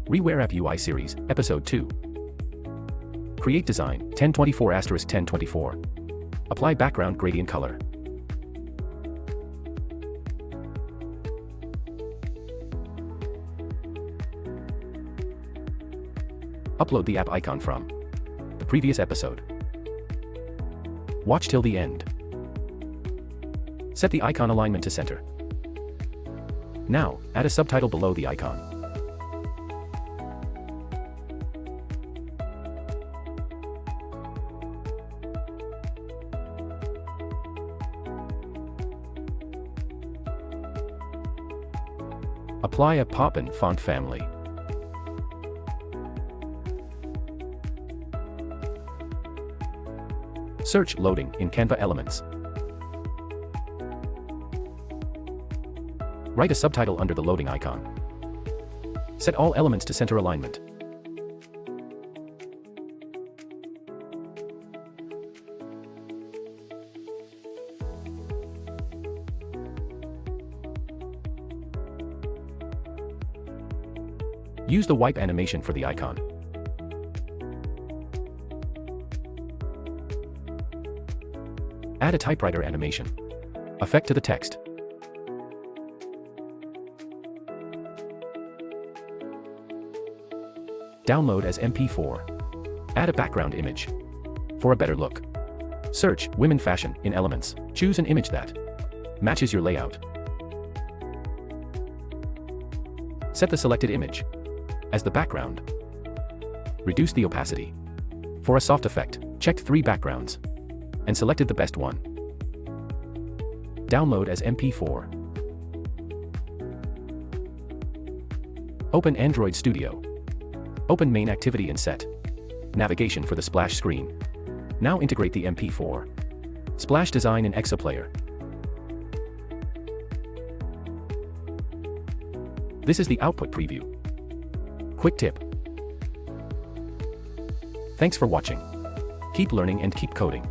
Rewear App UI Series, Episode 2. Create design, 1024*1024. Apply background gradient color. Upload the app icon from the previous episode. Watch till the end. Set the icon alignment to center. Now, add a subtitle below the icon. Apply a pop-in font family. Search loading in Canva Elements. Write a subtitle under the loading icon. Set all elements to center alignment. Use the wipe animation for the icon. Add a typewriter animation. Effect to the text. Download as Mp4. Add a background image. For a better look, search women fashion in Elements. Choose an image that matches your layout. Set the selected image as the background. Reduce the opacity. For a soft effect, checked 3 backgrounds and selected the best one. Download as Mp4. Open Android Studio. Open main activity and set navigation for the splash screen. Now integrate the Mp4 splash design in ExoPlayer. This is the output preview. Quick tip. Thanks for watching. Keep learning and keep coding.